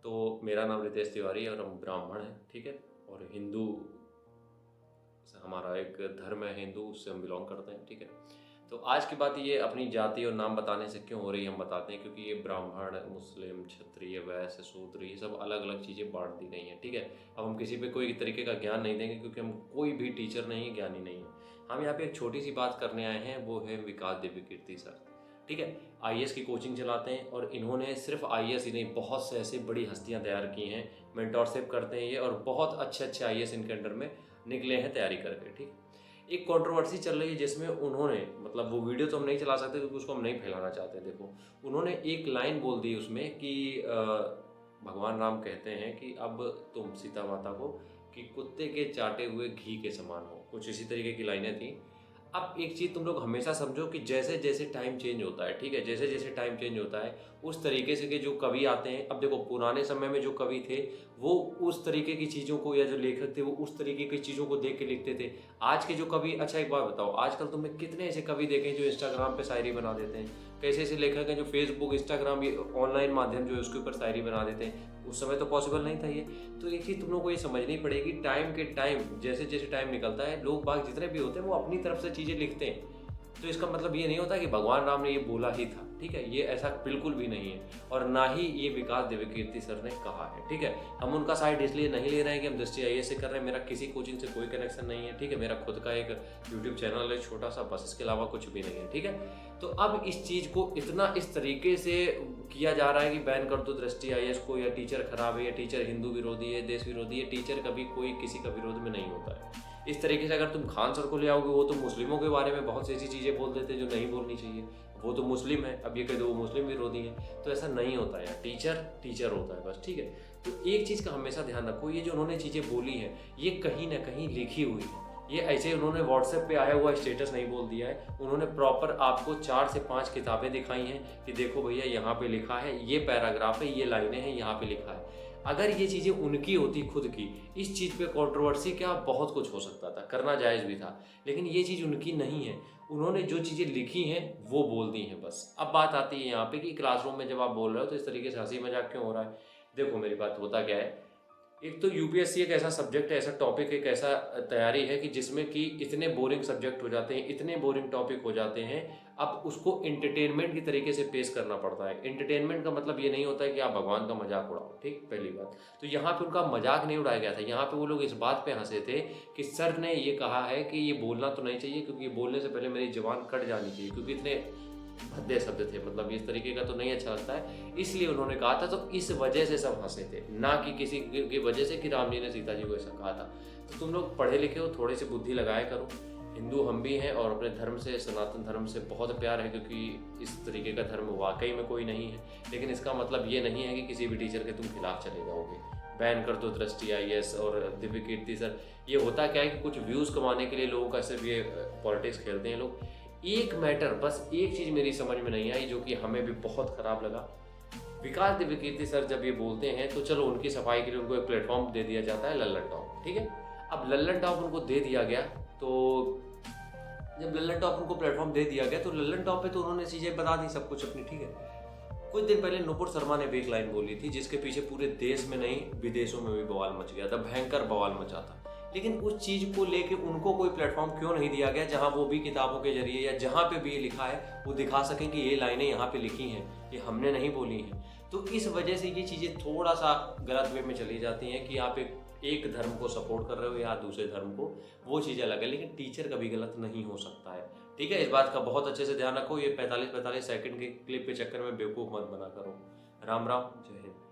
तो मेरा नाम रितेश तिवारी है और हम ब्राह्मण हैं, ठीक है। और हिंदू से हमारा एक धर्म है, हिंदू, उससे हम बिलोंग करते हैं, ठीक है। तो आज की बात ये अपनी जाति और नाम बताने से क्यों हो रही है हम बताते हैं, क्योंकि ये ब्राह्मण, मुस्लिम, क्षत्रिय, वैश्य, शूद्र, ये सब अलग अलग चीज़ें बांट दी गई हैं, ठीक है। अब हम किसी पे कोई तरीके का ज्ञान नहीं देंगे क्योंकि हम कोई भी टीचर नहीं है, ज्ञानी नहीं है। हम यहाँ पे एक छोटी सी बात करने आए हैं, वो है विकास दिव्यकीर्ति सर, ठीक है। आईएएस की कोचिंग चलाते हैं और इन्होंने सिर्फ आईएएस ही नहीं, बहुत से ऐसी बड़ी हस्तियां तैयार की हैं, मेंटोरशिप करते हैं ये, और बहुत अच्छे अच्छे आईएएस इनके अंडर में निकले हैं तैयारी करके, ठीक। एक कंट्रोवर्सी चल रही है जिसमें उन्होंने, मतलब वो वीडियो तो हम नहीं चला सकते क्योंकि उसको हम नहीं फैलाना चाहते। देखो, उन्होंने एक लाइन बोल दी उसमें कि भगवान राम कहते हैं कि अब तुम सीता माता को कि कुत्ते के चाटे हुए घी के समान हो, कुछ इसी तरीके की लाइनें थी। अब एक चीज़ तुम लोग हमेशा समझो कि जैसे जैसे टाइम चेंज होता है, ठीक है, जैसे जैसे टाइम चेंज होता है उस तरीके से के जो कवि आते हैं। अब देखो, पुराने समय में जो कवि थे वो उस तरीके की चीज़ों को, या जो लेखक थे वो उस तरीके की चीज़ों को देख के लिखते थे। आज के जो कवि, अच्छा एक बात बताओ, आजकल तुमने कितने ऐसे कवि देखे जो इंस्टाग्राम पे शायरी बना देते हैं, कैसे ऐसे लेखक हैं जो फेसबुक, इंस्टाग्राम, ये ऑनलाइन माध्यम जो है उसके ऊपर शायरी बना देते हैं। उस समय तो पॉसिबल नहीं था ये। तो एक चीज़ तुम लोग को ये समझनी पड़ेगी, टाइम के टाइम, जैसे जैसे टाइम निकलता है, लोग बाग जितने भी होते हैं वो अपनी तरफ से चीज़ें लिखते हैं। तो इसका मतलब ये नहीं होता कि भगवान राम ने ये बोला ही था, ठीक है, ये ऐसा बिल्कुल भी नहीं है, और ना ही ये विकास दिव्यकीर्ति सर ने कहा है, ठीक है। हम उनका साइड इसलिए नहीं ले रहे हैं कि हम दृष्टि आईएएस से कर रहे हैं, मेरा किसी कोचिंग से कोई कनेक्शन नहीं है, ठीक है। मेरा खुद का एक यूट्यूब चैनल है छोटा सा, बस इसके अलावा कुछ भी नहीं है, ठीक है। तो अब इस चीज़ को इतना इस तरीके से किया जा रहा है कि बैन कर दो दृष्टि आईएएस को, या टीचर खराब है, या टीचर हिंदू विरोधी है, देश विरोधी है। टीचर कभी कोई किसी का विरोध में नहीं होता है। इस तरीके से अगर तुम खान सर को ले आओगे, वो तो मुस्लिमों के बारे में बहुत सी ऐसी चीज़ें बोल देते हैं जो नहीं बोलनी चाहिए। वो तो मुस्लिम है, अब ये कह दो वो मुस्लिम विरोधी है, तो ऐसा नहीं होता है। टीचर टीचर होता है बस, ठीक है। तो एक चीज़ का हमेशा ध्यान रखो, ये जो उन्होंने चीज़ें बोली हैं ये कहीं ना कहीं लिखी हुई है। ये ऐसे उन्होंने व्हाट्सएप पे आया हुआ स्टेटस नहीं बोल दिया है, उन्होंने प्रॉपर आपको 4 से 5 किताबें दिखाई हैं कि देखो भैया यहाँ पे लिखा है, ये पैराग्राफ है, ये लाइनें हैं, यहाँ पे लिखा है। अगर ये चीज़ें उनकी होती खुद की, इस चीज़ पे कंट्रोवर्सी क्या बहुत कुछ हो सकता था, करना जायज़ भी था, लेकिन ये चीज़ उनकी नहीं है। उन्होंने जो चीज़ें लिखी हैं वो बोल दी हैं बस। अब बात आती है यहाँ पे कि क्लासरूम में जब आप बोल रहे हो तो इस तरीके से हंसी मजाक क्यों हो रहा है। देखो मेरी बात, होता क्या है, एक तो यूपीएससी एक ऐसा सब्जेक्ट है, ऐसा टॉपिक, एक ऐसा तैयारी है कि जिसमें कि इतने बोरिंग सब्जेक्ट हो जाते हैं, इतने बोरिंग टॉपिक हो जाते हैं। अब उसको एंटरटेनमेंट की तरीके से पेश करना पड़ता है। एंटरटेनमेंट का मतलब ये नहीं होता है कि आप भगवान का मजाक उड़ाओ, ठीक, पहली बात। तो यहाँ पे उनका मजाक नहीं उड़ाया गया था, यहाँ पे वो लोग इस बात पे हंसे थे कि सर ने ये कहा है कि ये बोलना तो नहीं चाहिए, क्योंकि ये बोलने से पहले मेरी जबान कट जानी चाहिए, क्योंकि इतने भद्दे शब्द थे, मतलब इस तरीके का तो नहीं अच्छा लगता है, इसलिए उन्होंने कहा था। तो इस वजह से सब हंसे थे, ना कि किसी की वजह से कि राम जी ने सीता जी को ऐसा कहा था। तो तुम लोग पढ़े लिखे हो, थोड़ी सी बुद्धि लगाया करो। हिंदू हम भी हैं और अपने धर्म से, सनातन धर्म से बहुत प्यार है, क्योंकि इस तरीके का धर्म वाकई में कोई नहीं है। लेकिन इसका मतलब ये नहीं है कि किसी भी टीचर के तुम खिलाफ चले जाओगे। बैन कर दो दृष्टि आईएएस और दिव्यकीर्ति सर। ये होता क्या है कि कुछ व्यूज़ कमाने के लिए लोगों का सिर्फ ये पॉलिटिक्स खेलते हैं लोग। एक मैटर, बस एक चीज़ मेरी समझ में नहीं आई, जो कि हमें भी बहुत ख़राब लगा। विकास दिव्यकीर्ति सर जब ये बोलते हैं तो चलो उनकी सफाई के लिए उनको एक प्लेटफॉर्म दे दिया जाता है, लल्लन टॉप, ठीक है। अब लल्लन टॉप उनको दे दिया गया, तो जब लल्लन टॉप उनको प्लेटफॉर्म दे दिया गया तो लल्लन टॉप पे तो उन्होंने चीज़ें बता दी सब कुछ अपनी, ठीक है। कुछ दिन पहले नुपुर शर्मा ने भी एक लाइन बोली थी जिसके पीछे पूरे देश में नहीं विदेशों में भी बवाल मच गया था, भयंकर बवाल मचा था। लेकिन उस चीज़ को लेके उनको कोई प्लेटफॉर्म क्यों नहीं दिया गया जहां वो भी किताबों के जरिए या जहां पे भी ये लिखा है वो दिखा सकें कि ये लाइनें यहाँ पे लिखी हैं, ये हमने नहीं बोली हैं। तो इस वजह से ये चीज़ें थोड़ा सा गलत वे में चली जाती हैं कि आप एक धर्म को सपोर्ट कर रहे हो या दूसरे धर्म को, वो चीज़ अलग है। लेकिन टीचर कभी गलत नहीं हो सकता है, ठीक है। इस बात का बहुत अच्छे से ध्यान रखो। ये 45-45 सेकंड के क्लिप के चक्कर में बेवकूफ़ मत बना करो। राम राम, जय हिंद।